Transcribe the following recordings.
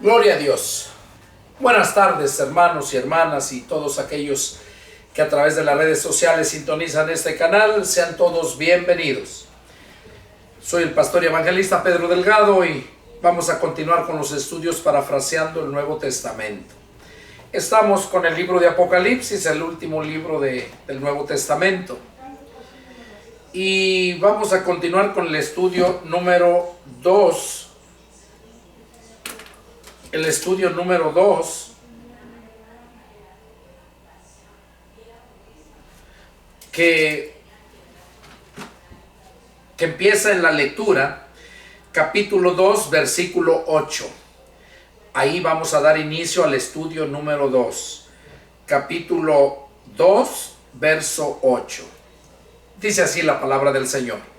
Gloria a Dios. Buenas tardes, hermanos y hermanas y todos aquellos que a través de las redes sociales sintonizan este canal. Sean todos bienvenidos. Soy el pastor y evangelista Pedro Delgado y vamos a continuar con los estudios parafraseando el Nuevo Testamento. Estamos con el libro de Apocalipsis, el último libro del Nuevo Testamento. Y vamos a continuar con el estudio número 2. El estudio número 2, que empieza en la lectura, capítulo 2, versículo 8. Ahí vamos a dar inicio al estudio número 2, capítulo 2, verso 8. Dice así la palabra del Señor.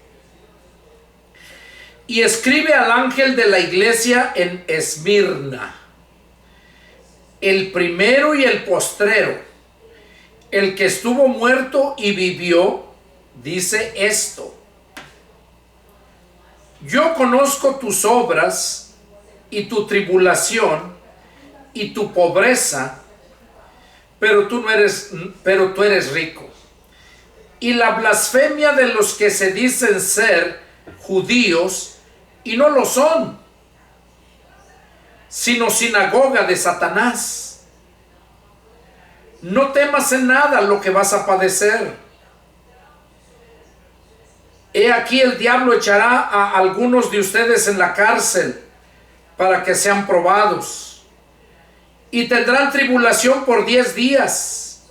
Y escribe al ángel de la iglesia en Esmirna, el primero y el postrero, el que estuvo muerto y vivió, dice esto: yo conozco tus obras y tu tribulación y tu pobreza, pero tú eres rico, y la blasfemia de los que se dicen ser judíos y no lo son, sino sinagoga de Satanás. No temas en nada lo que vas a padecer. He aquí el diablo echará a algunos de ustedes en la cárcel para que sean probados, y tendrán tribulación por 10 días.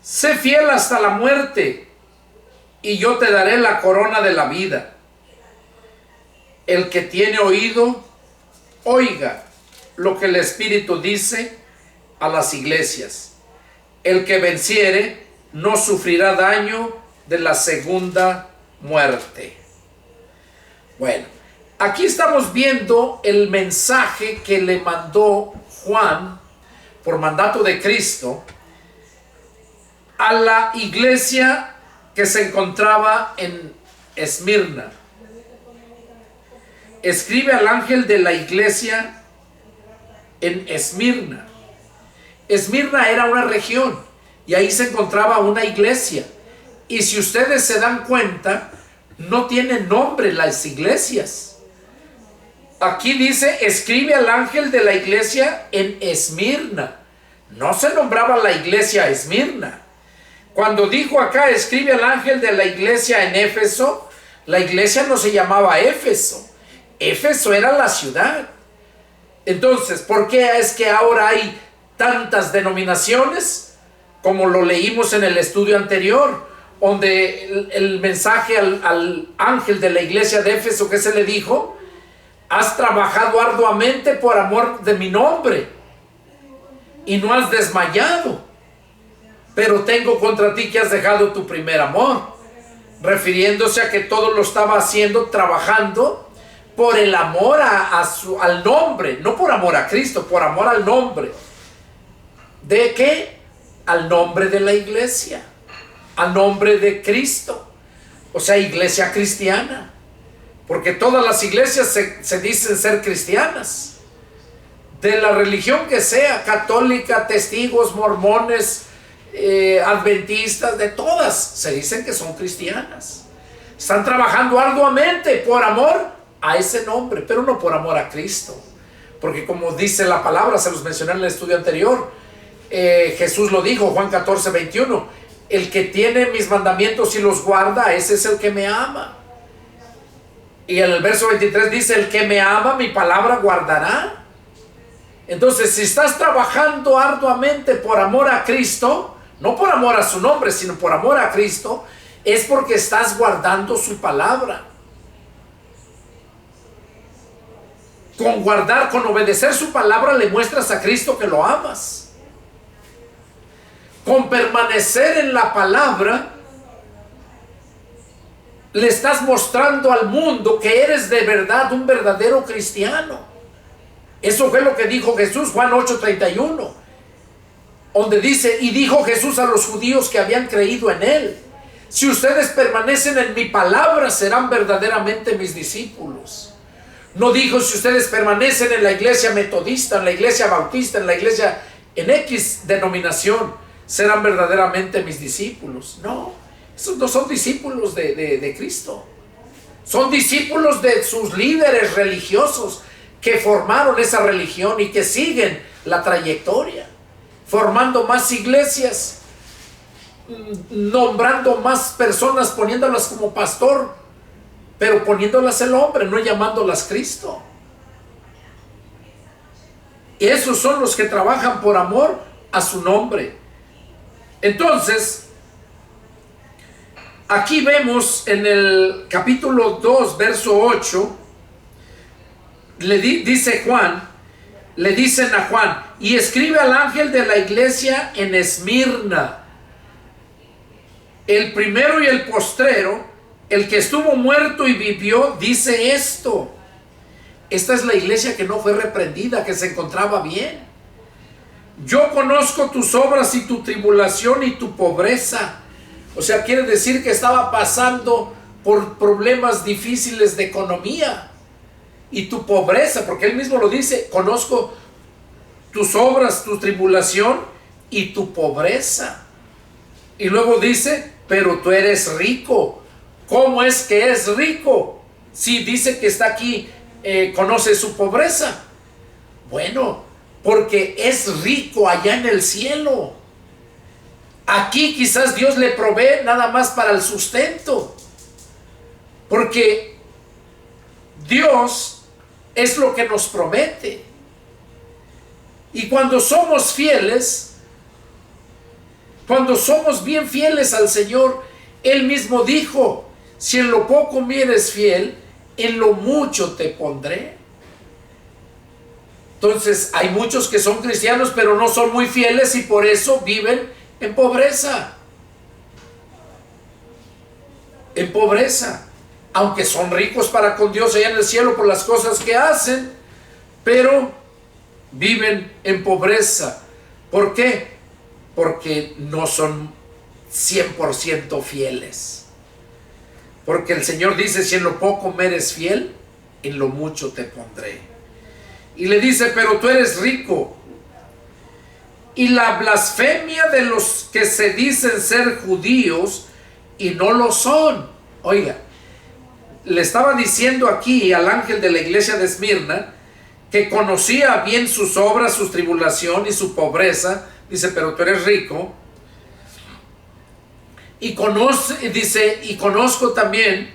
Sé fiel hasta la muerte, y yo te daré la corona de la vida. El que tiene oído, oiga lo que el Espíritu dice a las iglesias. El que venciere no sufrirá daño de la segunda muerte. Bueno, aquí estamos viendo el mensaje que le mandó Juan por mandato de Cristo a la iglesia que se encontraba en Esmirna. Escribe al ángel de la iglesia en Esmirna. Esmirna era una región y ahí se encontraba una iglesia. Y si ustedes se dan cuenta, no tienen nombre las iglesias. Aquí dice: escribe al ángel de la iglesia en Esmirna. No se nombraba la iglesia Esmirna. Cuando dijo acá: escribe al ángel de la iglesia en Éfeso, la iglesia no se llamaba Éfeso. Éfeso era la ciudad. Entonces, ¿por qué es que ahora hay tantas denominaciones? Como lo leímos en el estudio anterior, donde el mensaje al ángel de la iglesia de Éfeso, que se le dijo: has trabajado arduamente por amor de mi nombre y no has desmayado, pero tengo contra ti que has dejado tu primer amor, refiriéndose a que todo lo estaba haciendo, trabajando por el amor al nombre, no por amor a Cristo, por amor al nombre. ¿De qué? Al nombre de la iglesia, al nombre de Cristo, o sea, iglesia cristiana, porque todas las iglesias se dicen ser cristianas, de la religión que sea, católica, testigos, mormones, adventistas, de todas, se dicen que son cristianas. Están trabajando arduamente por amor a ese nombre, pero no por amor a Cristo, porque como dice la palabra, se los mencioné en el estudio anterior, Jesús lo dijo, Juan 14, 21, el que tiene mis mandamientos y los guarda, ese es el que me ama. Y en el verso 23 dice: el que me ama, mi palabra guardará. Entonces, si estás trabajando arduamente por amor a Cristo, no por amor a su nombre, sino por amor a Cristo, es porque estás guardando su palabra. Con guardar, con obedecer su palabra, le muestras a Cristo que lo amas. Con permanecer en la palabra, le estás mostrando al mundo que eres de verdad un verdadero cristiano. Eso fue lo que dijo Jesús, Juan 8:31, donde dice: y dijo Jesús a los judíos que habían creído en él: si ustedes permanecen en mi palabra, serán verdaderamente mis discípulos. No dijo si ustedes permanecen en la iglesia metodista, en la iglesia bautista, en la iglesia en X denominación, serán verdaderamente mis discípulos. No, esos no son discípulos de Cristo. Son discípulos de sus líderes religiosos que formaron esa religión y que siguen la trayectoria, formando más iglesias, nombrando más personas, poniéndolas como pastor, pero poniéndolas el hombre, no llamándolas Cristo. Y esos son los que trabajan por amor a su nombre. Entonces, aquí vemos en el capítulo 2, verso 8, dice Juan, le dicen a Juan, y escribe al ángel de la iglesia en Esmirna, el primero y el postrero, el que estuvo muerto y vivió, dice esto. Esta es la iglesia que no fue reprendida, que se encontraba bien. Yo conozco tus obras y tu tribulación y tu pobreza. O sea, quiere decir que estaba pasando por problemas difíciles de economía. Y tu pobreza, porque él mismo lo dice, conozco tus obras, tu tribulación y tu pobreza. Y luego dice, pero tú eres rico. ¿Cómo es que es rico? Si dice que está aquí, conoce su pobreza. Bueno, porque es rico allá en el cielo. Aquí quizás Dios le provee nada más para el sustento. Porque Dios es lo que nos promete. Y cuando somos fieles, cuando somos bien fieles al Señor, Él mismo dijo, si en lo poco me eres fiel, en lo mucho te pondré. Entonces hay muchos que son cristianos pero no son muy fieles y por eso viven en pobreza. En pobreza. Aunque son ricos para con Dios allá en el cielo por las cosas que hacen, pero viven en pobreza. ¿Por qué? Porque no son 100% fieles. Porque el Señor dice, si en lo poco me eres fiel, en lo mucho te pondré. Y le dice, pero tú eres rico. Y la blasfemia de los que se dicen ser judíos y no lo son. Oiga, le estaba diciendo aquí al ángel de la iglesia de Esmirna que conocía bien sus obras, su tribulación y su pobreza. Dice, pero tú eres rico. Y dice, y conozco también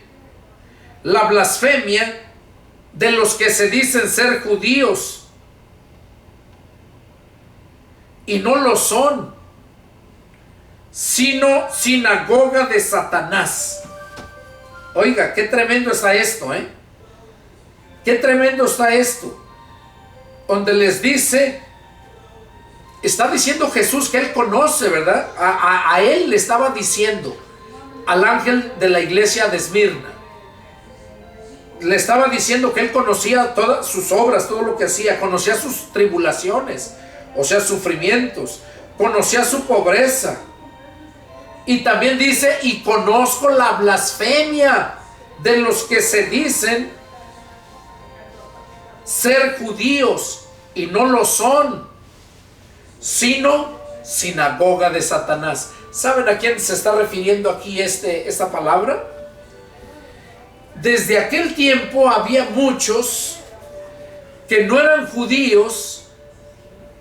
la blasfemia de los que se dicen ser judíos y no lo son, sino sinagoga de Satanás. Oiga, qué tremendo está esto, ¿eh? Qué tremendo está esto. Donde les dice, está diciendo Jesús que él conoce, ¿verdad? A él le estaba diciendo, al ángel de la iglesia de Esmirna, le estaba diciendo que él conocía todas sus obras, todo lo que hacía, conocía sus tribulaciones, o sea, sufrimientos, conocía su pobreza. Y también dice, y conozco la blasfemia de los que se dicen ser judíos y no lo son, sino sinagoga de Satanás. ¿Saben a quién se está refiriendo aquí esta palabra? Desde aquel tiempo había muchos que no eran judíos,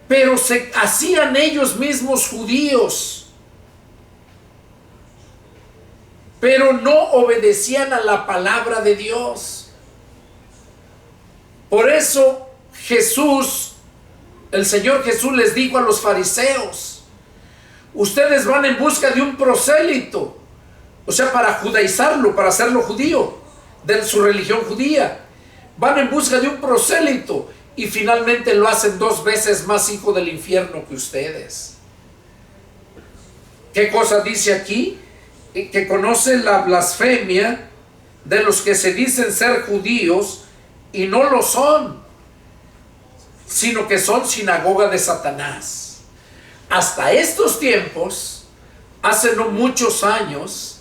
pero se hacían ellos mismos judíos, pero no obedecían a la palabra de Dios. Por eso Jesús, el Señor Jesús les dijo a los fariseos, ustedes van en busca de un prosélito, o sea, para judaizarlo, para hacerlo judío, de su religión judía. Van en busca de un prosélito y finalmente lo hacen 2 veces más hijo del infierno que ustedes. ¿Qué cosa dice aquí? Que conoce la blasfemia de los que se dicen ser judíos y no lo son, sino que son sinagoga de Satanás. Hasta estos tiempos, hace no muchos años,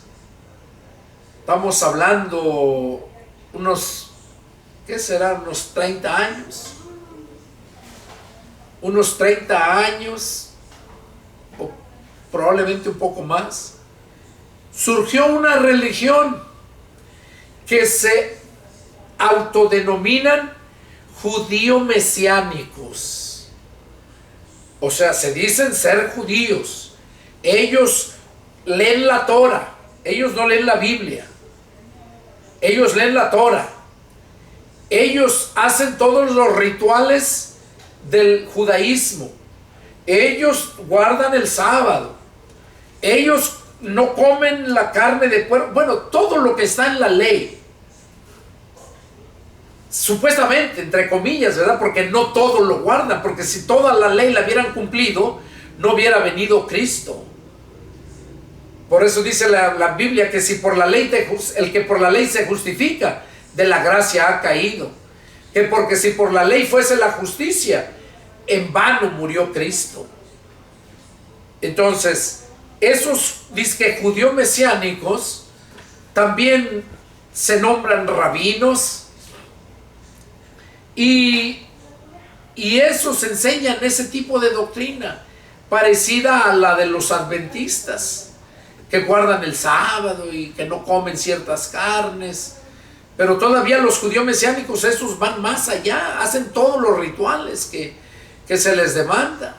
estamos hablando unos ¿qué será? Unos 30 años. Unos 30 años, o probablemente un poco más, surgió una religión que se autodenominan judío-mesiánicos. O sea, se dicen ser judíos. Ellos leen la Torah. Ellos no leen la Biblia. Ellos leen la Torah. Ellos hacen todos los rituales del judaísmo. Ellos guardan el sábado. Ellos no comen la carne de puerco. Bueno, todo lo que está en la ley. Supuestamente, entre comillas, ¿verdad? Porque no todo lo guardan. Porque si toda la ley la hubieran cumplido, no hubiera venido Cristo. Por eso dice la Biblia que si por la ley el que por la ley se justifica, de la gracia ha caído. Que porque si por la ley fuese la justicia, en vano murió Cristo. Entonces, esos disque judíos mesiánicos también se nombran rabinos y esos enseñan ese tipo de doctrina parecida a la de los adventistas, que guardan el sábado y que no comen ciertas carnes. Pero todavía los judíos mesiánicos, esos van más allá, hacen todos los rituales que se les demanda.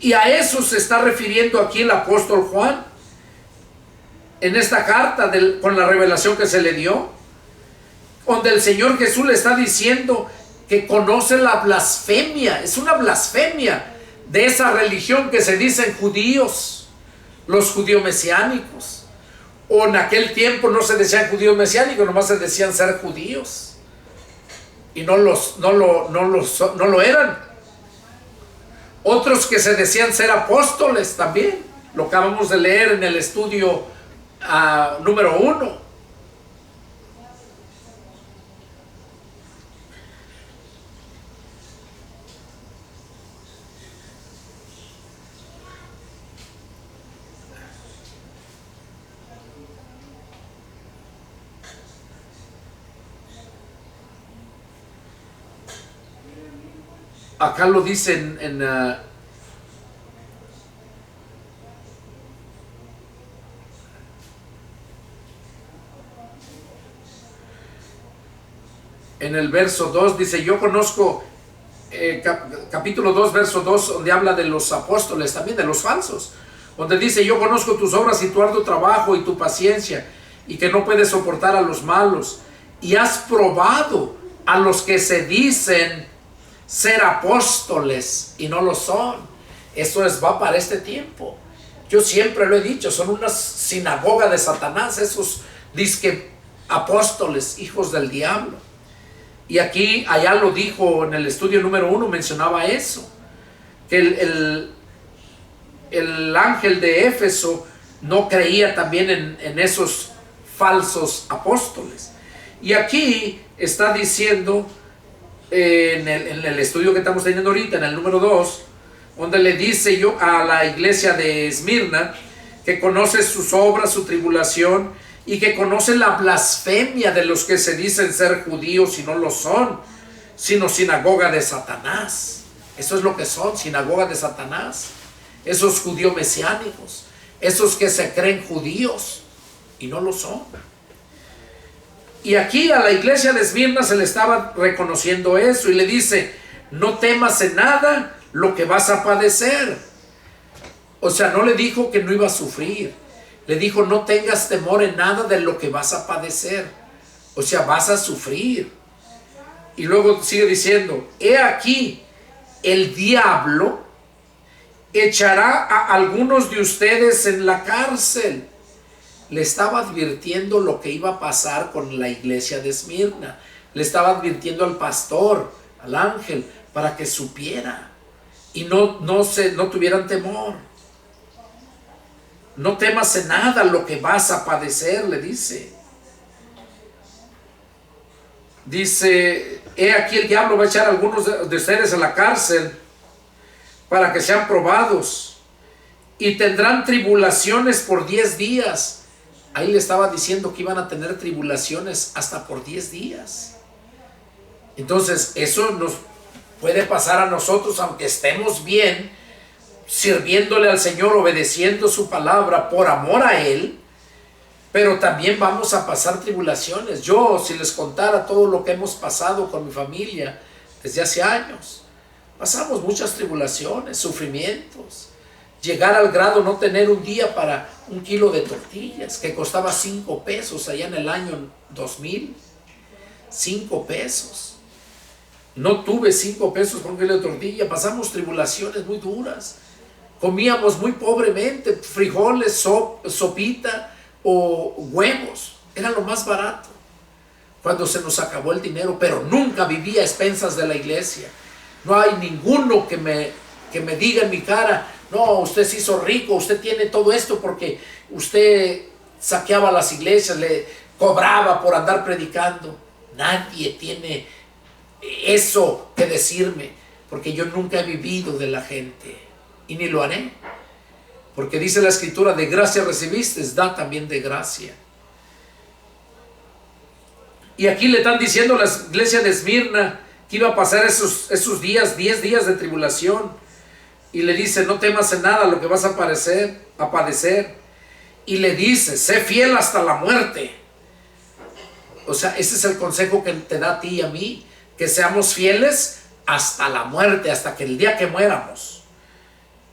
Y a eso se está refiriendo aquí el apóstol Juan en esta carta con la revelación que se le dio, donde el Señor Jesús le está diciendo que conoce la blasfemia. Es una blasfemia de esa religión que se dicen judíos, los judíos mesiánicos. O en aquel tiempo no se decían judíos mesiánicos, nomás se decían ser judíos. Y no lo eran. Otros que se decían ser apóstoles también. Lo acabamos de leer en el estudio número 1. Acá lo dicen en el verso 2, dice: yo conozco, capítulo 2, verso 2, donde habla de los apóstoles, también de los falsos, donde dice: yo conozco tus obras y tu arduo trabajo y tu paciencia, y que no puedes soportar a los malos, y has probado a los que se dicen ser apóstoles y no lo son. Eso va para este tiempo. Yo siempre lo he dicho, son una sinagoga de Satanás, esos disque apóstoles, hijos del diablo. Y aquí, allá lo dijo en el estudio número 1, mencionaba eso, que el ángel de Éfeso no creía también en esos falsos apóstoles. Y aquí está diciendo, en el estudio que estamos teniendo ahorita, en el número 2, donde le dice yo a la iglesia de Esmirna que conoce sus obras, su tribulación, y que conoce la blasfemia de los que se dicen ser judíos y no lo son, sino sinagoga de Satanás. Eso es lo que son, sinagoga de Satanás. Esos judíos mesiánicos, esos que se creen judíos y no lo son. Y aquí a la iglesia de Esmirna se le estaba reconociendo eso y le dice: no temas en nada lo que vas a padecer. O sea, no le dijo que no iba a sufrir, le dijo: no tengas temor en nada de lo que vas a padecer. O sea, vas a sufrir. Y luego sigue diciendo: he aquí, el diablo echará a algunos de ustedes en la cárcel. Le estaba advirtiendo lo que iba a pasar con la iglesia de Esmirna. Le estaba advirtiendo al pastor, al ángel, para que supiera y no tuvieran temor. No temas en nada lo que vas a padecer, le dice. Dice: he aquí, el diablo va a echar a algunos de ustedes a la cárcel para que sean probados, y tendrán tribulaciones por 10 días. ahí le estaba diciendo que iban a tener tribulaciones hasta por 10 días. Entonces, eso nos puede pasar a nosotros, aunque estemos bien, sirviéndole al Señor, obedeciendo su palabra por amor a Él, pero también vamos a pasar tribulaciones. Yo, si les contara todo lo que hemos pasado con mi familia desde hace años, pasamos muchas tribulaciones, sufrimientos. Llegar al grado no tener un día para 1 kilo de tortillas, que costaba 5 pesos allá en el año 2000. 5 pesos. No tuve 5 pesos por 1 kilo de tortilla. Pasamos tribulaciones muy duras. Comíamos muy pobremente, frijoles, sopita o huevos. Era lo más barato cuando se nos acabó el dinero, pero nunca viví a expensas de la iglesia. No hay ninguno que me diga en mi cara: no, usted se hizo rico, usted tiene todo esto porque usted saqueaba las iglesias, le cobraba por andar predicando. Nadie tiene eso que decirme, porque yo nunca he vivido de la gente y ni lo haré, porque dice la escritura: de gracia recibiste, da también de gracia. Y aquí le están diciendo a la iglesia de Esmirna que iba a pasar esos días, 10 días de tribulación, y le dice: no temas en nada lo que vas a padecer, y le dice: sé fiel hasta la muerte. O sea, ese es el consejo que te da a ti y a mí, que seamos fieles hasta la muerte, hasta que el día que muéramos.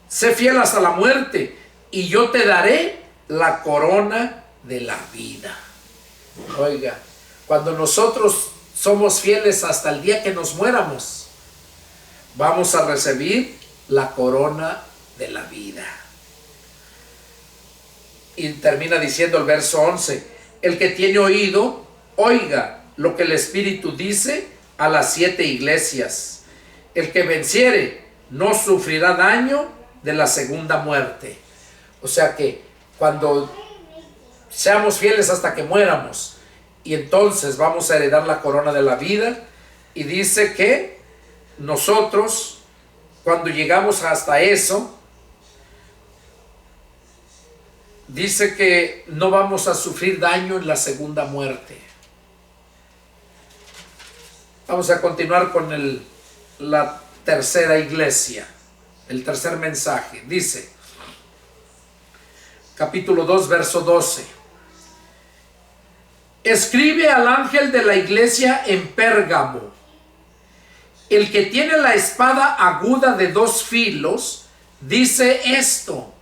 Sé fiel hasta la muerte y yo te daré la corona de la vida. Oiga, cuando nosotros somos fieles hasta el día que nos muéramos, vamos a recibir la corona de la vida. Y termina diciendo el verso 11: el que tiene oído, oiga lo que el Espíritu dice a las 7 iglesias. El que venciere no sufrirá daño de la segunda muerte. O sea que cuando seamos fieles hasta que muéramos, y entonces vamos a heredar la corona de la vida. Y dice que nosotros, cuando llegamos hasta eso, dice que no vamos a sufrir daño en la segunda muerte. Vamos a continuar con la tercera iglesia, el tercer mensaje. Dice, capítulo 2, verso 12: escribe al ángel de la iglesia en Pérgamo: el que tiene la espada aguda de 2 filos, dice esto.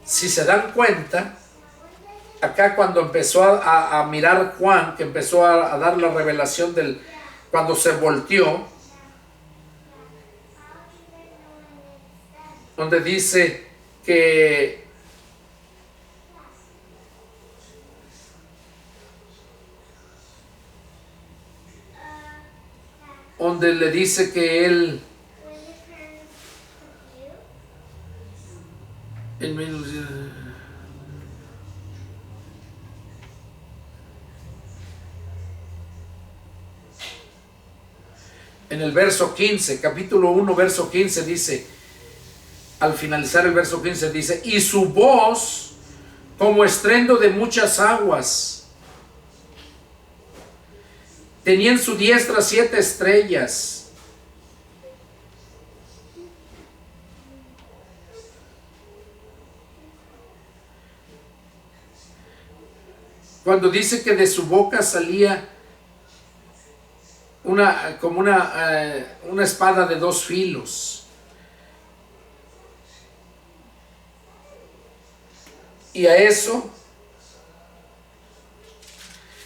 Si se dan cuenta, acá cuando empezó a mirar Juan, que empezó a dar la revelación cuando se volteó, donde dice que donde le dice que él en el verso 15, capítulo 1, verso 15 dice, al finalizar el verso 15 dice: y su voz como estruendo de muchas aguas, tenía en su diestra 7 estrellas. Cuando dice que de su boca salía como una espada de 2 filos. Y a eso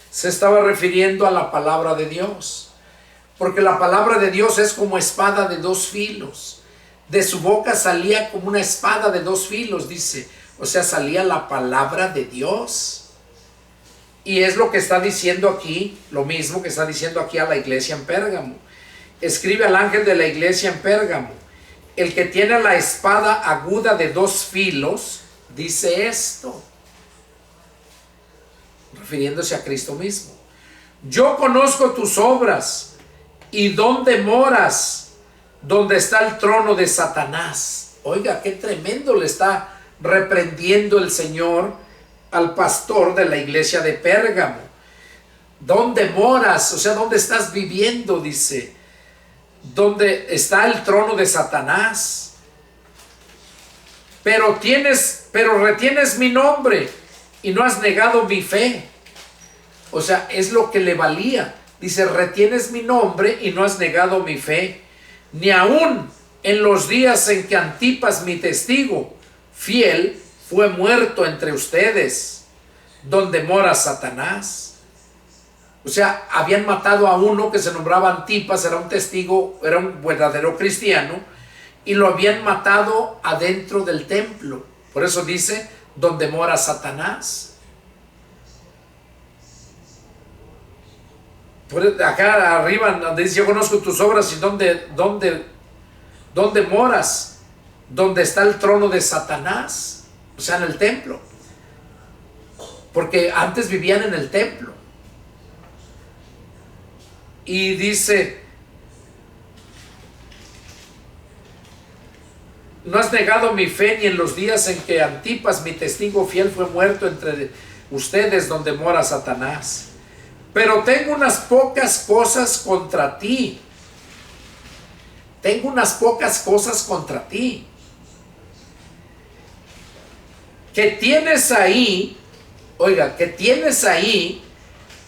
se estaba refiriendo a la palabra de Dios, porque la palabra de Dios es como espada de 2 filos. De su boca salía como una espada de 2 filos, dice. O sea, salía la palabra de Dios. Y es lo que está diciendo aquí, lo mismo que está diciendo aquí a la iglesia en Pérgamo. Escribe al ángel de la iglesia en Pérgamo: el que tiene la espada aguda de 2 filos, dice esto, refiriéndose a Cristo mismo: yo conozco tus obras y dónde moras, donde está el trono de Satanás. Oiga, qué tremendo le está reprendiendo el Señor al pastor de la iglesia de Pérgamo. ¿Dónde moras? O sea, ¿dónde estás viviendo? Dice, ¿dónde está el trono de Satanás? Pero retienes mi nombre y no has negado mi fe. O sea, es lo que le valía. Dice, retienes mi nombre y no has negado mi fe. Ni aún en los días en que Antipas, mi testigo fiel, fue muerto entre ustedes, donde mora Satanás. O sea, habían matado a uno que se nombraba Antipas, era un testigo, era un verdadero cristiano, y lo habían matado adentro del templo. Por eso dice, donde mora Satanás. Por acá arriba, donde dice, yo conozco tus obras y dónde moras, donde está el trono de Satanás, o sea, en el templo. Porque antes vivían en el templo. Y dice, no has negado mi fe ni en los días en que Antipas, mi testigo fiel, fue muerto entre ustedes, donde mora Satanás. Pero tengo unas pocas cosas contra ti. Tengo unas pocas cosas contra ti. Que tienes ahí, oiga, que tienes ahí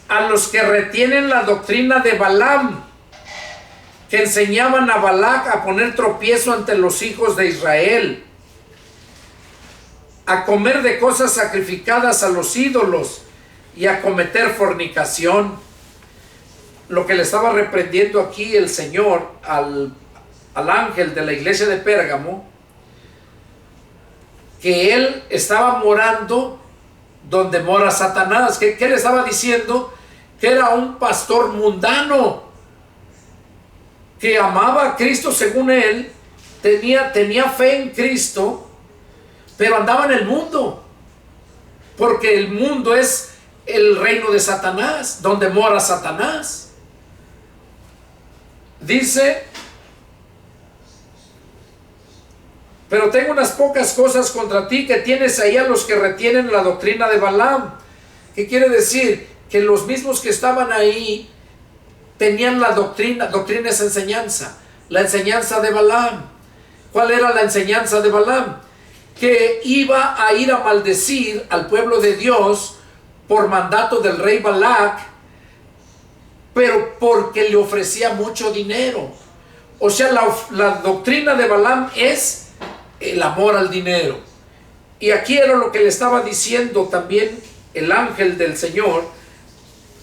a los que retienen la doctrina de Balaam, que enseñaban a Balac a poner tropiezo ante los hijos de Israel, a comer de cosas sacrificadas a los ídolos y a cometer fornicación. Lo que le estaba reprendiendo aquí el Señor al ángel de la iglesia de Pérgamo, que él estaba morando donde mora Satanás. ¿Qué le estaba diciendo? Que era un pastor mundano, que amaba a Cristo según él, tenía fe en Cristo, pero andaba en el mundo, porque el mundo es el reino de Satanás, donde mora Satanás. Dice, pero tengo unas pocas cosas contra ti, que tienes ahí a los que retienen la doctrina de Balaam. ¿Qué quiere decir? Que los mismos que estaban ahí tenían la doctrina es enseñanza, la enseñanza de Balaam. ¿Cuál era la enseñanza de Balaam? Que iba a ir a maldecir al pueblo de Dios por mandato del rey Balac, pero porque le ofrecía mucho dinero. O sea, la doctrina de Balaam es el amor al dinero. Y aquí era lo que le estaba diciendo también el ángel del Señor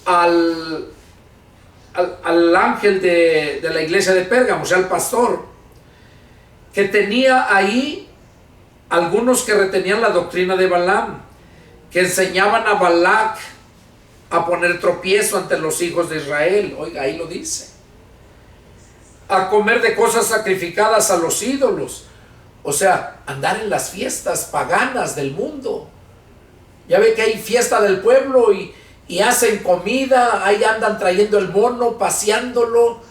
al ángel de la iglesia de Pérgamo, o sea, al pastor, que tenía ahí algunos que retenían la doctrina de Balaam, que enseñaban a Balac a poner tropiezo ante los hijos de Israel. Oiga, ahí lo dice. A comer de cosas sacrificadas a los ídolos. O sea, andar en las fiestas paganas del mundo. Ya ve que hay fiesta del pueblo y hacen comida, ahí andan trayendo el mono, paseándolo,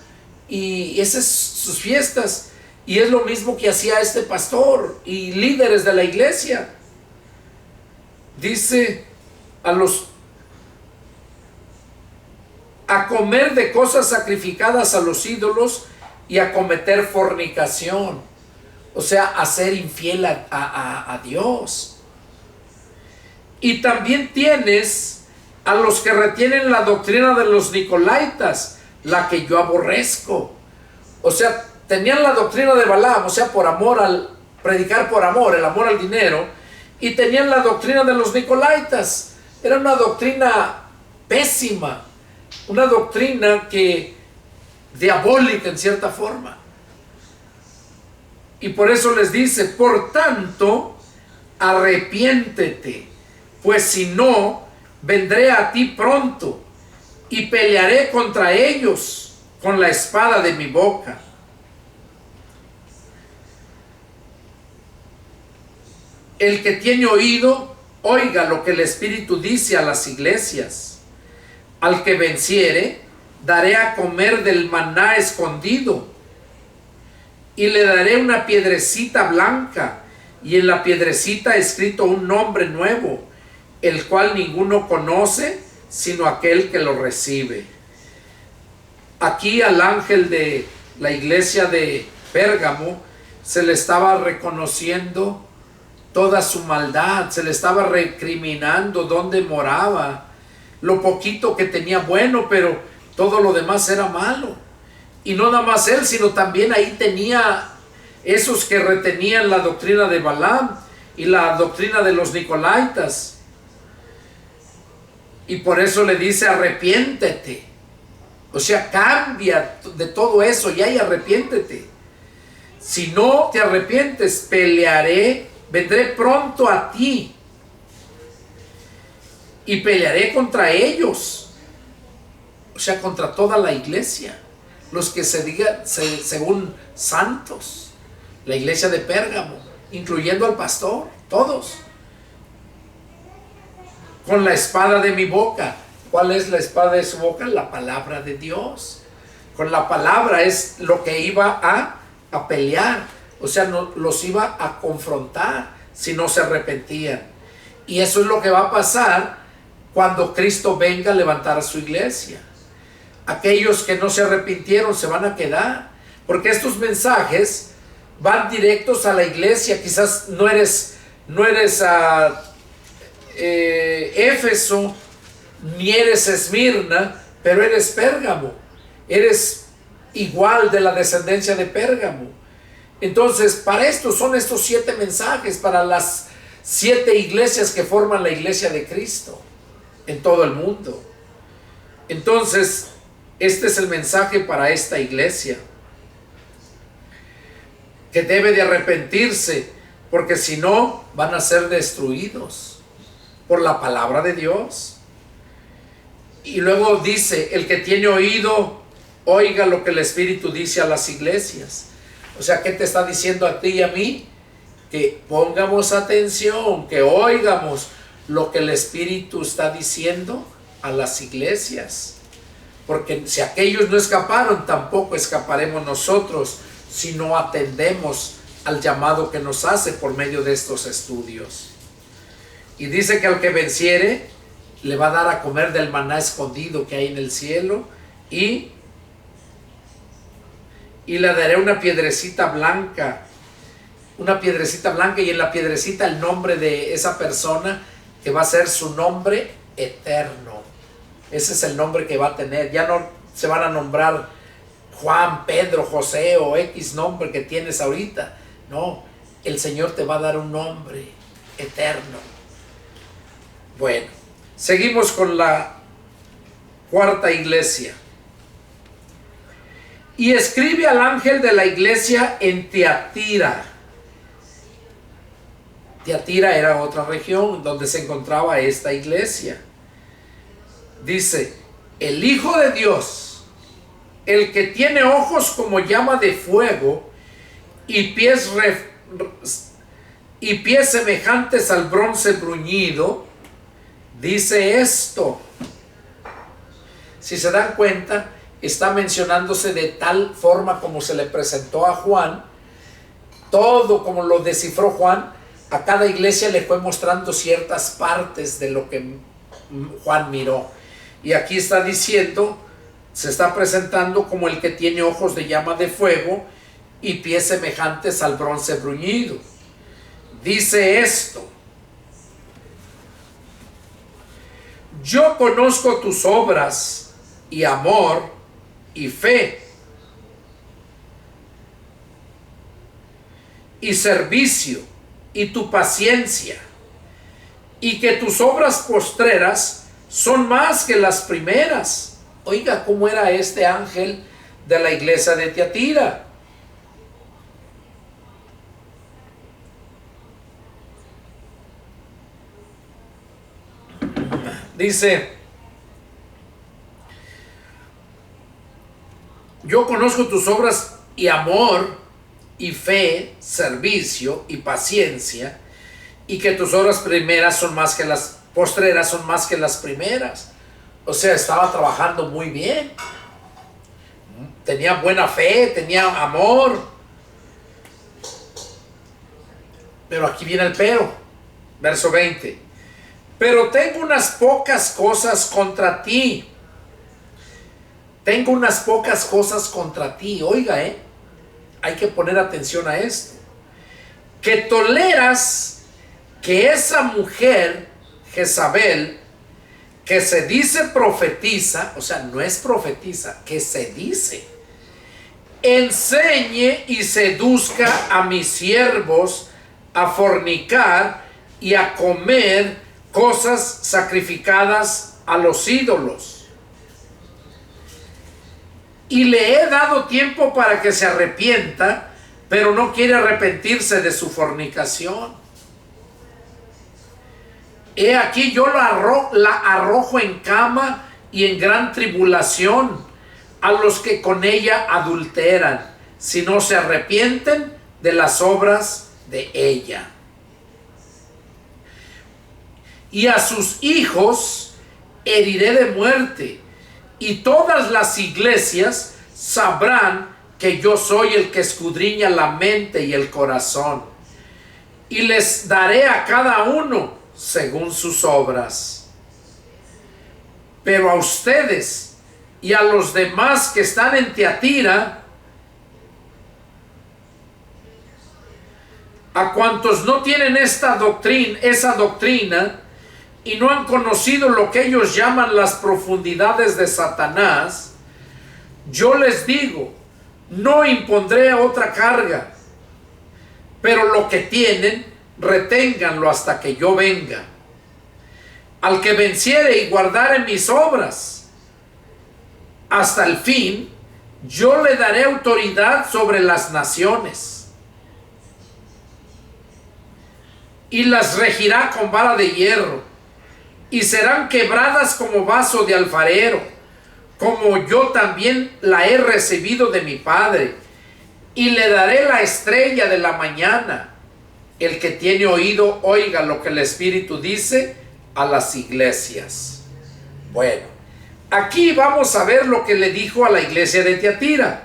y esas sus fiestas. Y es lo mismo que hacía este pastor y líderes de la iglesia. Dice, a comer de cosas sacrificadas a los ídolos y a cometer fornicación. O sea, a ser infiel a Dios. Y también tienes a los que retienen la doctrina de los Nicolaitas, la que yo aborrezco. O sea, tenían la doctrina de Balaam, o sea, por amor predicar por amor, el amor al dinero, y tenían la doctrina de los Nicolaitas. Era una doctrina pésima, una doctrina diabólica en cierta forma. Y por eso les dice, por tanto, arrepiéntete, pues si no, vendré a ti pronto y pelearé contra ellos con la espada de mi boca. El que tiene oído, oiga lo que el Espíritu dice a las iglesias. Al que venciere, daré a comer del maná escondido, y le daré una piedrecita blanca, y en la piedrecita escrito un nombre nuevo, el cual ninguno conoce sino aquel que lo recibe. Aquí al ángel de la iglesia de Pérgamo se le estaba reconociendo toda su maldad, se le estaba recriminando dónde moraba, lo poquito que tenía bueno, pero todo lo demás era malo. Y no nada más él, sino también ahí tenía esos que retenían la doctrina de Balaam y la doctrina de los Nicolaitas. Y por eso le dice: arrepiéntete. O sea, cambia de todo eso ya y arrepiéntete. Si no te arrepientes, vendré pronto a ti y pelearé contra ellos. O sea, contra toda la iglesia, los que se digan según santos, la iglesia de Pérgamo, incluyendo al pastor, todos. Con la espada de mi boca. ¿Cuál es la espada de su boca? La palabra de Dios. Con la palabra es lo que iba a pelear. O sea, no, los iba a confrontar si no se arrepentían. Y eso es lo que va a pasar cuando Cristo venga a levantar a su iglesia. Aquellos que no se arrepintieron se van a quedar, porque estos mensajes van directos a la iglesia. Quizás no eres a Éfeso, ni eres Esmirna, pero eres Pérgamo, eres igual de la descendencia de Pérgamo. Entonces, para esto son estos 7 mensajes, para las 7 iglesias que forman la iglesia de Cristo en todo el mundo. Entonces, este es el mensaje para esta iglesia, que debe de arrepentirse, porque si no, van a ser destruidos por la palabra de Dios. Y luego dice: el que tiene oído, oiga lo que el Espíritu dice a las iglesias. O sea, ¿qué te está diciendo a ti y a mí? Que pongamos atención, que oigamos lo que el Espíritu está diciendo a las iglesias. Porque si aquellos no escaparon, tampoco escaparemos nosotros si no atendemos al llamado que nos hace por medio de estos estudios. Y dice que al que venciere, le va a dar a comer del maná escondido que hay en el cielo, y le daré una piedrecita blanca, y en la piedrecita el nombre de esa persona, que va a ser su nombre eterno. Ese es el nombre que va a tener. Ya no se van a nombrar Juan, Pedro, José o X nombre que tienes ahorita. No, el Señor te va a dar un nombre eterno. Bueno, seguimos con la 4ª iglesia. Y escribe al ángel de la iglesia en Tiatira. Tiatira era otra región donde se encontraba esta iglesia. Dice: el Hijo de Dios, el que tiene ojos como llama de fuego y pies semejantes al bronce bruñido, dice esto. Si se dan cuenta, está mencionándose de tal forma como se le presentó a Juan, todo como lo descifró Juan. A cada iglesia le fue mostrando ciertas partes de lo que Juan miró. Y aquí está diciendo, se está presentando como el que tiene ojos de llama de fuego y pies semejantes al bronce bruñido. Dice esto: yo conozco tus obras y amor y fe y servicio y tu paciencia, y que tus obras postreras son más que las primeras. Oiga, ¿cómo era este ángel de la iglesia de Tiatira? Dice: yo conozco tus obras y amor y fe, servicio y paciencia, y que tus obras primeras son más que las postreras, son más que las primeras. O sea, estaba trabajando muy bien, tenía buena fe, tenía amor. Pero aquí viene el pero. Verso 20. Pero tengo unas pocas cosas contra ti. Tengo unas pocas cosas contra ti. Oiga, hay que poner atención a esto. Que toleras que esa mujer, Jezabel, que se dice profetiza, o sea, no es profetiza, que se dice, enseñe y seduzca a mis siervos a fornicar y a comer cosas sacrificadas a los ídolos. Y le he dado tiempo para que se arrepienta, pero no quiere arrepentirse de su fornicación. He aquí yo la arrojo en cama y en gran tribulación a los que con ella adulteran, si no se arrepienten de las obras de ella. Y a sus hijos heriré de muerte, y todas las iglesias sabrán que yo soy el que escudriña la mente y el corazón, y les daré a cada uno según sus obras. Pero a ustedes y a los demás que están en Tiatira, a cuantos no tienen esa doctrina, y no han conocido lo que ellos llaman las profundidades de Satanás, yo les digo, no impondré otra carga, pero lo que tienen, reténganlo hasta que yo venga. Al que venciere y guardare mis obras hasta el fin, yo le daré autoridad sobre las naciones, y las regirá con vara de hierro, y serán quebradas como vaso de alfarero, como yo también la he recibido de mi Padre. Y le daré la estrella de la mañana. El que tiene oído, oiga lo que el Espíritu dice a las iglesias. Bueno, aquí vamos a ver lo que le dijo a la iglesia de Tiatira.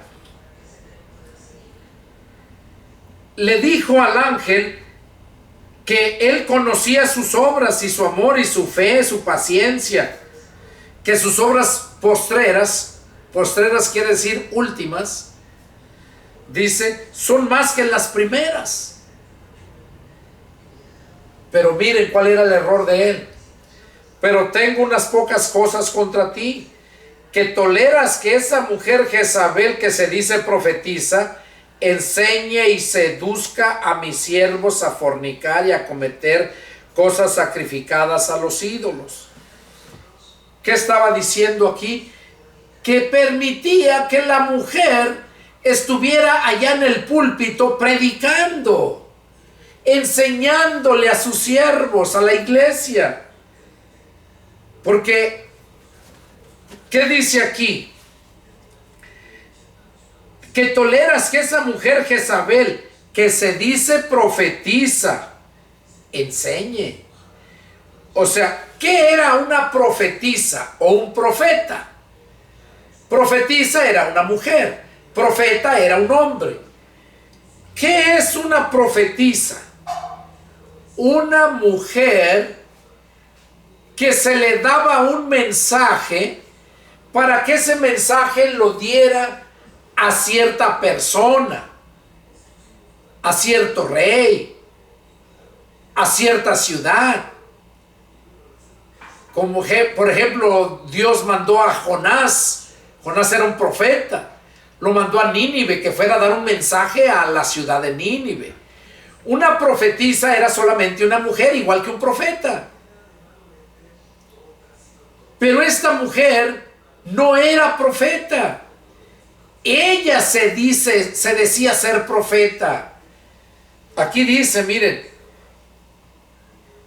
Le dijo al ángel que él conocía sus obras y su amor y su fe, su paciencia, que sus obras postreras quiere decir últimas, dice, son más que las primeras. Pero miren cuál era el error de él. Pero tengo unas pocas cosas contra ti, que toleras que esa mujer Jezabel, que se dice profetiza, enseñe y seduzca a mis siervos a fornicar y a cometer cosas sacrificadas a los ídolos. ¿Qué estaba diciendo aquí? Que permitía que la mujer estuviera allá en el púlpito predicando, enseñándole a sus siervos, a la iglesia. Porque, ¿qué dice aquí? Que toleras que esa mujer Jezabel, que se dice profetiza, enseñe. O sea, ¿qué era una profetisa o un profeta? Profetisa era una mujer, profeta era un hombre. ¿Qué es una profetisa? Una mujer que se le daba un mensaje para que ese mensaje lo diera a cierta persona, a cierto rey, a cierta ciudad. Como por ejemplo, Dios mandó a Jonás. Jonás era un profeta. Lo mandó a Nínive, que fuera a dar un mensaje a la ciudad de Nínive. Una profetisa era solamente una mujer, igual que un profeta. Pero esta mujer no era profeta. Ella se decía ser profeta. Aquí dice, miren,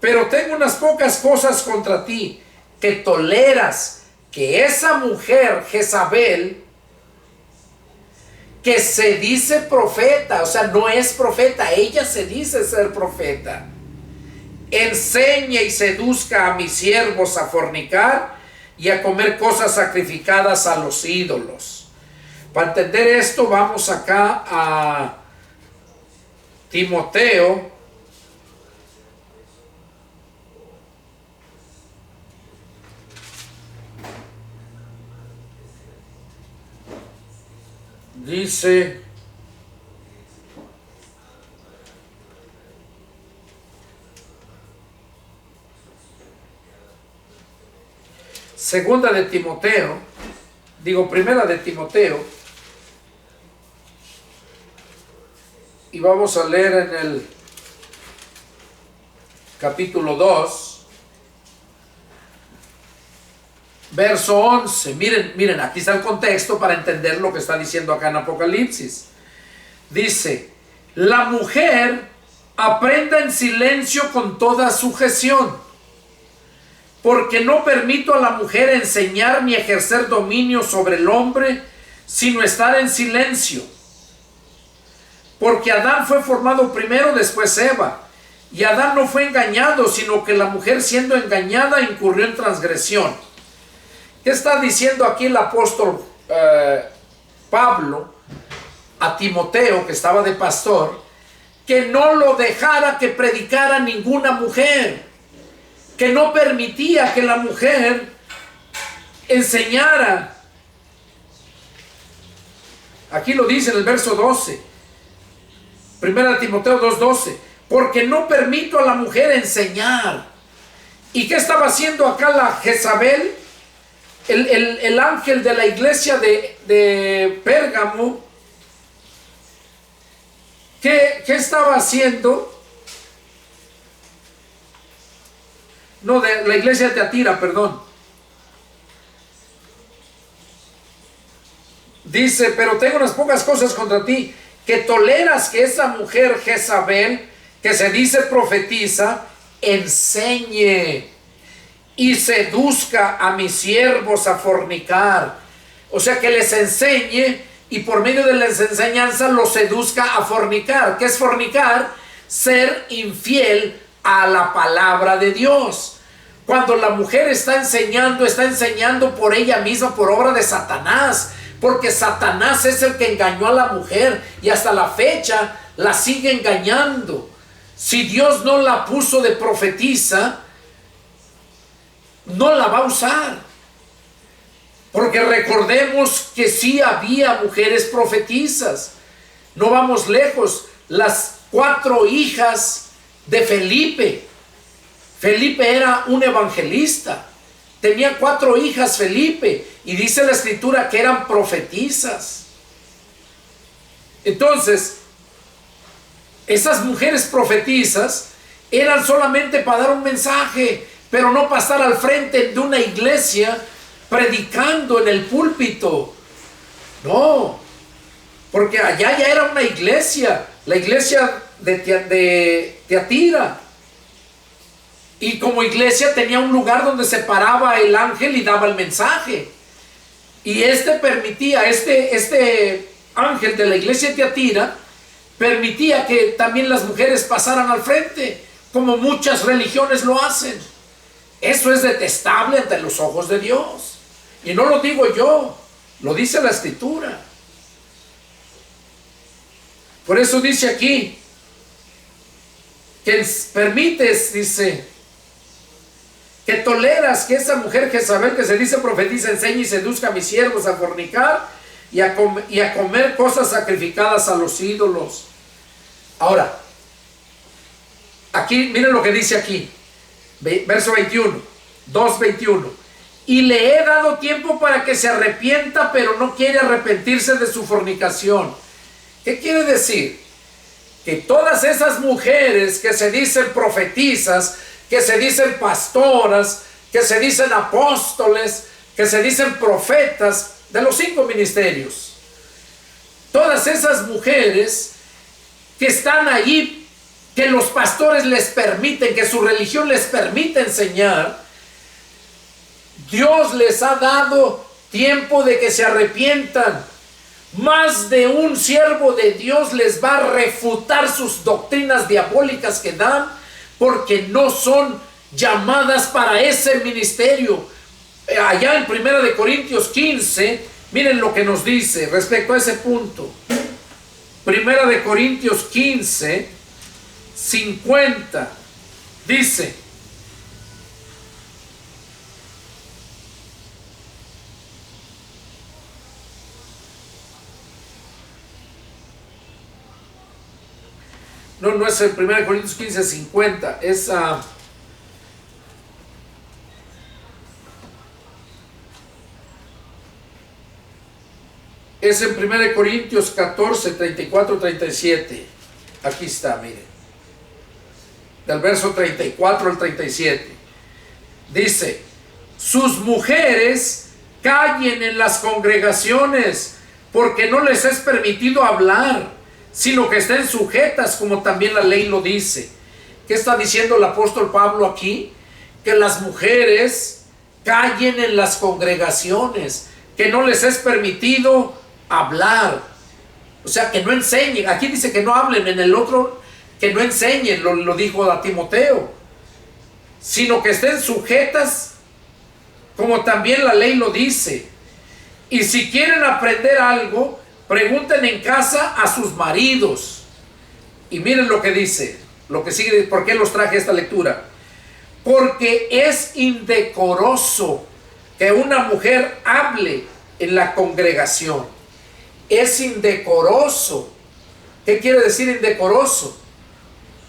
pero tengo unas pocas cosas contra ti, que toleras que esa mujer Jezabel, que se dice profeta, o sea, no es profeta, ella se dice ser profeta, enseñe y seduzca a mis siervos a fornicar y a comer cosas sacrificadas a los ídolos. Para entender esto, vamos acá a Timoteo, Dice, segunda de Timoteo, primera de Timoteo, y vamos a leer en el capítulo 2, verso 11. Miren, aquí está el contexto para entender lo que está diciendo acá en Apocalipsis. Dice, la mujer aprenda en silencio con toda sujeción, porque no permito a la mujer enseñar ni ejercer dominio sobre el hombre, sino estar en silencio. Porque Adán fue formado primero, después Eva. Y Adán no fue engañado, sino que la mujer, siendo engañada, incurrió en transgresión. ¿Qué está diciendo aquí el apóstol Pablo a Timoteo, que estaba de pastor? Que no lo dejara que predicara ninguna mujer, que no permitía que la mujer enseñara. Aquí lo dice en el verso 12, primera de Timoteo 2:12, porque no permito a la mujer enseñar. ¿Y qué estaba haciendo acá la Jezabel? El ángel de la iglesia de Pérgamo, ¿qué estaba haciendo? No, de la iglesia de Teatira, perdón. Dice, pero tengo unas pocas cosas contra ti, que toleras que esa mujer Jezabel, que se dice profetiza, enseñe y seduzca a mis siervos a fornicar. O sea, que les enseñe y por medio de las enseñanzas los seduzca a fornicar. ¿Qué es fornicar? Ser infiel a la palabra de Dios. Cuando la mujer está enseñando por ella misma, por obra de Satanás, porque Satanás es el que engañó a la mujer y hasta la fecha la sigue engañando. Si Dios no la puso de profetisa, no la va a usar, porque recordemos que sí había mujeres profetisas. No vamos lejos, las 4 hijas de Felipe. Felipe era un evangelista, tenía 4 hijas Felipe, y dice la escritura que eran profetisas. Entonces, esas mujeres profetisas eran solamente para dar un mensaje, pero no para estar al frente de una iglesia predicando en el púlpito. No, porque allá ya era una iglesia, la iglesia de Teatira. Y como iglesia tenía un lugar donde se paraba el ángel y daba el mensaje. Y permitía, este ángel de la iglesia de Teatira, permitía que también las mujeres pasaran al frente, como muchas religiones lo hacen. Eso es detestable ante los ojos de Dios. Y no lo digo yo, lo dice la escritura. Por eso dice aquí, que permites, dice, que toleras que esa mujer Jezabel, que se dice profetiza, enseñe y seduzca a mis siervos a fornicar y a comer cosas sacrificadas a los ídolos. Ahora, aquí, miren lo que dice aquí. Verso 21, 2:21. Y le he dado tiempo para que se arrepienta, pero no quiere arrepentirse de su fornicación. ¿Qué quiere decir? Que todas esas mujeres que se dicen profetisas, que se dicen pastoras, que se dicen apóstoles, que se dicen profetas de los 5 ministerios, todas esas mujeres que están allí, que los pastores les permiten, que su religión les permite enseñar, Dios les ha dado tiempo de que se arrepientan. Más de un siervo de Dios les va a refutar sus doctrinas diabólicas que dan, porque no son llamadas para ese ministerio. Allá en 1 de Corintios 15, miren lo que nos dice respecto a ese punto. 1 de Corintios 15, 50, dice: No, no es en 1 Corintios 15, 50. Es en 1 Corintios 14, 34, 37. Aquí está, miren. Del verso 34 al 37. Dice: sus mujeres callen en las congregaciones, porque no les es permitido hablar, sino que estén sujetas, como también la ley lo dice. ¿Qué está diciendo el apóstol Pablo aquí? Que las mujeres callen en las congregaciones, que no les es permitido hablar, o sea, que no enseñen. Aquí dice que no hablen, en el otro que no enseñen, lo dijo a Timoteo, sino que estén sujetas, como también la ley lo dice. Y si quieren aprender algo, pregunten en casa a sus maridos. Y miren lo que dice, lo que sigue. ¿Por qué los traje esta lectura? Porque es indecoroso que una mujer hable en la congregación. Es indecoroso. ¿Qué quiere decir indecoroso?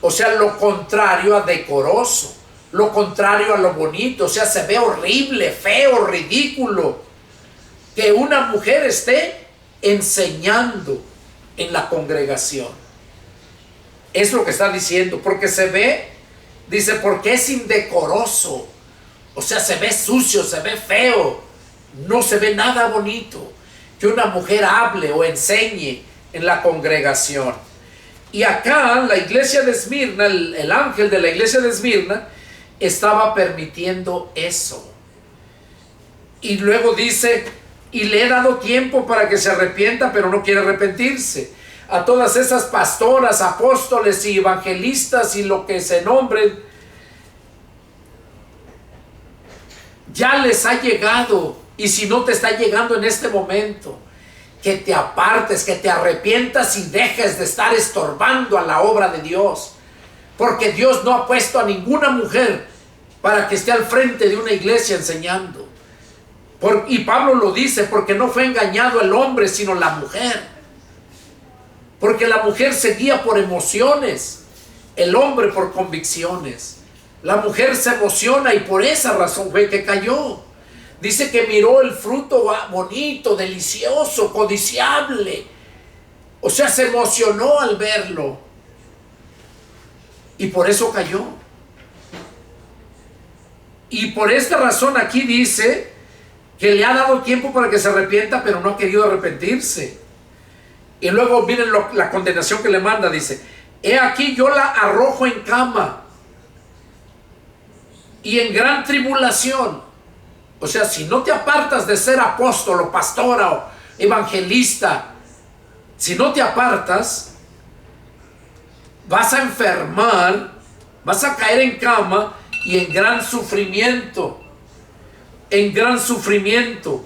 O sea, lo contrario a decoroso, lo contrario a lo bonito. O sea, se ve horrible, feo, ridículo que una mujer esté enseñando en la congregación. Es lo que está diciendo, porque se ve, dice, porque es indecoroso. O sea, se ve sucio, se ve feo, no se ve nada bonito que una mujer hable o enseñe en la congregación. Y acá la iglesia de Esmirna, el ángel de la iglesia de Esmirna estaba permitiendo eso. Y luego dice: y le he dado tiempo para que se arrepienta, pero no quiere arrepentirse. A todas esas pastoras, apóstoles y evangelistas y lo que se nombren, ya les ha llegado. Y si no te está llegando en este momento, que te apartes, que te arrepientas y dejes de estar estorbando a la obra de Dios. Porque Dios no ha puesto a ninguna mujer para que esté al frente de una iglesia enseñando. Y Pablo lo dice, porque no fue engañado el hombre, sino la mujer. Porque la mujer se guía por emociones, el hombre por convicciones. La mujer se emociona y por esa razón fue que cayó. Dice que miró el fruto bonito, delicioso, codiciable. O sea, se emocionó al verlo. Y por eso cayó. Y por esta razón aquí dice que le ha dado tiempo para que se arrepienta, pero no ha querido arrepentirse. Y luego miren la condenación que le manda. Dice: he aquí yo la arrojo en cama y en gran tribulación. O sea, si no te apartas de ser apóstol o pastora o evangelista, si no te apartas, vas a enfermar, vas a caer en cama y en gran sufrimiento. En gran sufrimiento.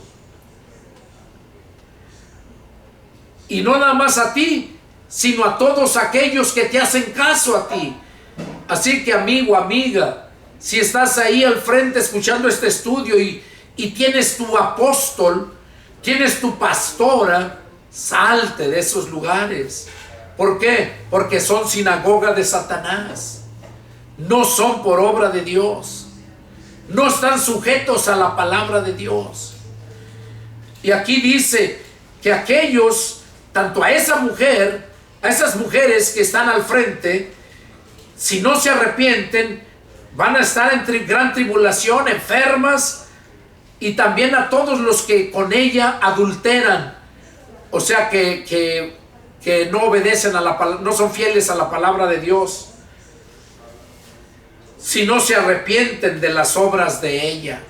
Y no nada más a ti, sino a todos aquellos que te hacen caso a ti. Así que, amigo, amiga, si estás ahí al frente escuchando este estudio y tienes tu apóstol, tienes tu pastora, salte de esos lugares. ¿Por qué? Porque son sinagoga de Satanás. No son por obra de Dios. No están sujetos a la palabra de Dios. Y aquí dice que aquellos, tanto a esa mujer, a esas mujeres que están al frente, si no se arrepienten, van a estar en gran tribulación, enfermas, y también a todos los que con ella adulteran. O sea, que no obedecen a la palabra, no son fieles a la palabra de Dios, si no se arrepienten de las obras de ella.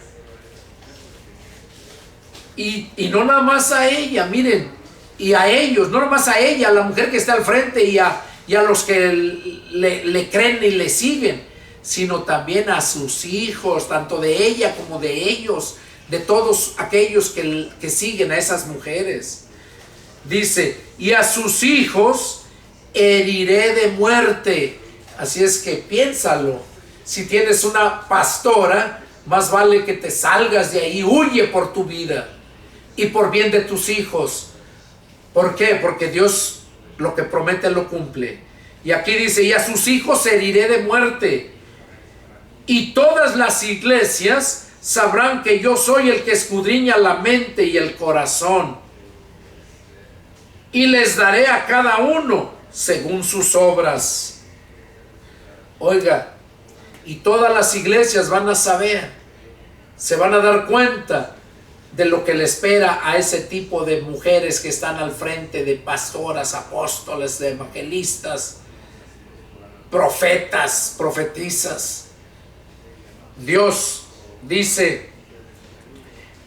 Y no nada más a ella, miren, y a ellos, no nada más a ella, a la mujer que está al frente y a los que le creen y le siguen, sino también a sus hijos, tanto de ella como de ellos, de todos aquellos que siguen a esas mujeres. Dice: y a sus hijos heriré de muerte. Así es que piénsalo. Si tienes una pastora, más vale que te salgas de ahí, huye por tu vida y por bien de tus hijos. ¿Por qué? Porque Dios lo que promete lo cumple. Y aquí dice, y a sus hijos heriré de muerte. Y todas las iglesias sabrán que yo soy el que escudriña la mente y el corazón. Y les daré a cada uno según sus obras. Oiga, y todas las iglesias van a saber, se van a dar cuenta de lo que le espera a ese tipo de mujeres que están al frente, de pastoras, apóstoles, de evangelistas, profetas, profetizas. Dios dice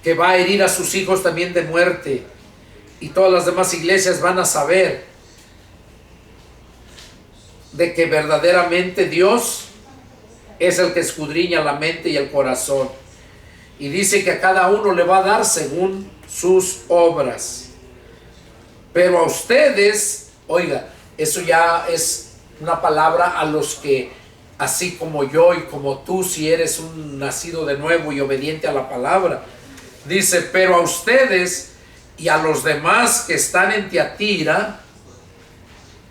que va a herir a sus hijos también de muerte, y todas las demás iglesias van a saber de que verdaderamente Dios es el que escudriña la mente y el corazón. Y dice que a cada uno le va a dar según sus obras. Pero a ustedes, oiga, eso ya es una palabra a los que, así como yo y como tú, si eres un nacido de nuevo y obediente a la palabra, dice, pero a ustedes y a los demás que están en Tiatira,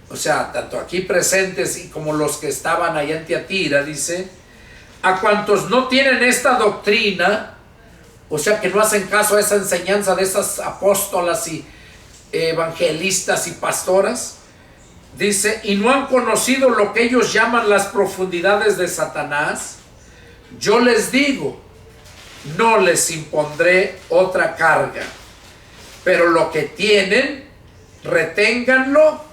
o sea, tanto aquí presentes y como los que estaban allá en Tiatira, dice, a cuantos no tienen esta doctrina, o sea, que no hacen caso a esa enseñanza de esas apóstolas y evangelistas y pastoras, dice, y no han conocido lo que ellos llaman las profundidades de Satanás, yo les digo, no les impondré otra carga, pero lo que tienen, reténganlo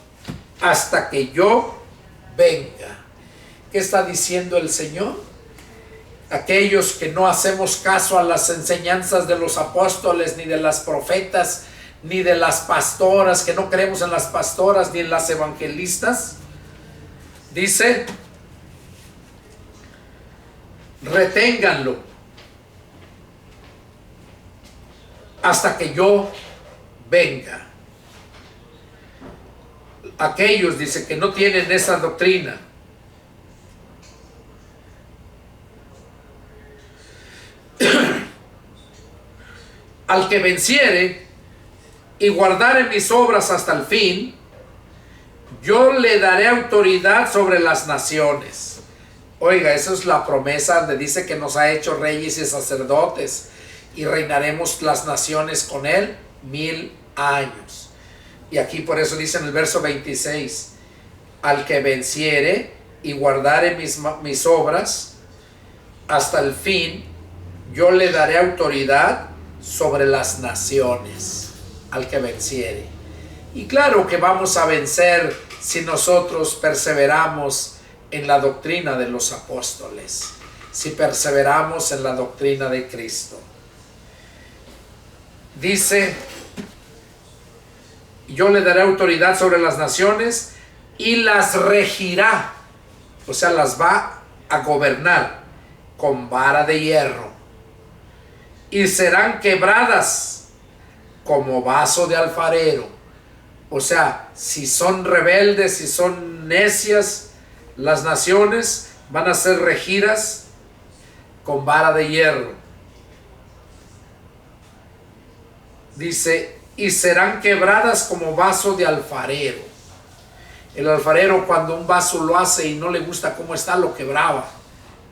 hasta que yo venga. ¿Qué está diciendo el Señor? Aquellos que no hacemos caso a las enseñanzas de los apóstoles, ni de las profetas, ni de las pastoras, que no creemos en las pastoras ni en las evangelistas, dice, reténganlo hasta que yo venga. Aquellos, dice, que no tienen esa doctrina, al que venciere y guardare mis obras hasta el fin, yo le daré autoridad sobre las naciones. Oiga, eso es la promesa donde dice que nos ha hecho reyes y sacerdotes y reinaremos las naciones con él 1000 años. Y aquí por eso dice en el verso 26, al que venciere y guardare mis obras hasta el fin, yo le daré autoridad sobre las naciones, al que venciere. Y claro que vamos a vencer si nosotros perseveramos en la doctrina de los apóstoles, si perseveramos en la doctrina de Cristo. Dice, yo le daré autoridad sobre las naciones y las regirá, o sea, las va a gobernar con vara de hierro, y serán quebradas como vaso de alfarero. O sea, si son rebeldes, si son necias, las naciones van a ser regidas con vara de hierro. Dice, y serán quebradas como vaso de alfarero. El alfarero, cuando un vaso lo hace y no le gusta cómo está, lo quebraba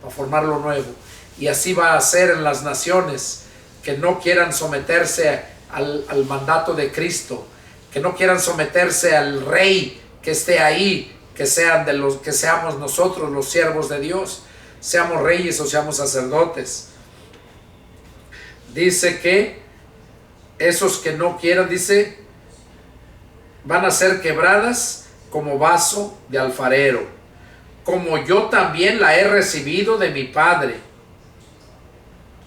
para formarlo nuevo. Y así va a ser en las naciones que no quieran someterse al mandato de Cristo, que no quieran someterse al rey que esté ahí, que seamos nosotros los siervos de Dios, seamos reyes o seamos sacerdotes. Dice que esos que no quieran, dice, van a ser quebradas como vaso de alfarero, como yo también la he recibido de mi Padre.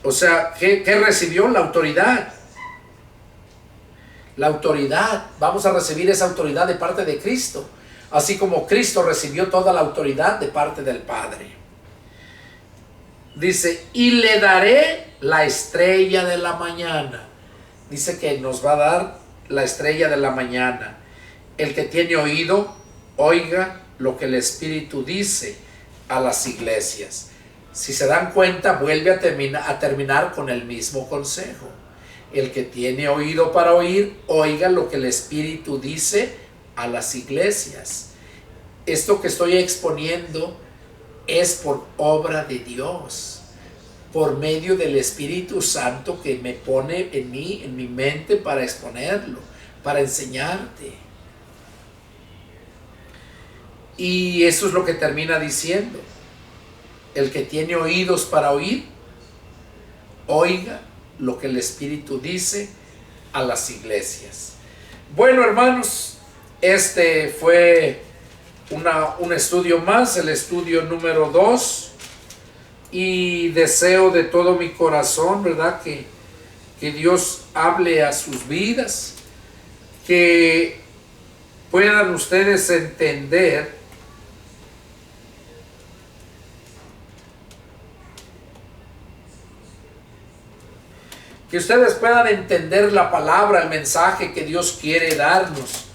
O sea, ¿qué recibió? La autoridad. La autoridad. Vamos a recibir esa autoridad de parte de Cristo, así como Cristo recibió toda la autoridad de parte del Padre. Dice, y le daré la estrella de la mañana. Dice que nos va a dar la estrella de la mañana. El que tiene oído, oiga lo que el Espíritu dice a las iglesias. Si se dan cuenta, vuelve a terminar con el mismo consejo. El que tiene oído para oír, oiga lo que el Espíritu dice a las iglesias. esto que estoy exponiendo es por obra de Dios, por medio del Espíritu Santo que me pone en mí, en mi mente, para exponerlo, para enseñarte. Y eso es lo que termina diciendo: el que tiene oídos para oír, oiga lo que el Espíritu dice a las iglesias. Bueno, hermanos, este fue un estudio más, el estudio número 2, y deseo de todo mi corazón, ¿verdad?, que Dios hable a sus vidas, que puedan ustedes entender la palabra, el mensaje que Dios quiere darnos,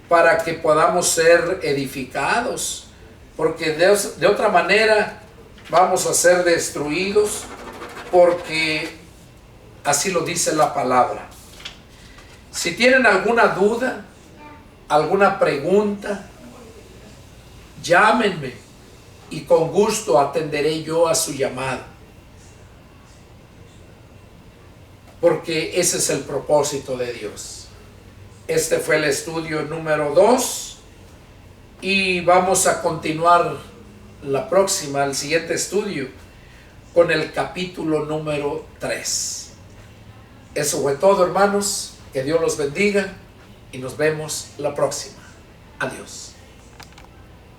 para que podamos ser edificados, porque de otra manera vamos a ser destruidos, porque así lo dice la palabra. Si tienen alguna duda, alguna pregunta, llámenme y con gusto atenderé yo a su llamado, porque ese es el propósito de Dios. Este fue el estudio número 2 y vamos a continuar el siguiente estudio, con el capítulo número 3. Eso fue todo, hermanos. Que Dios los bendiga y nos vemos la próxima. Adiós.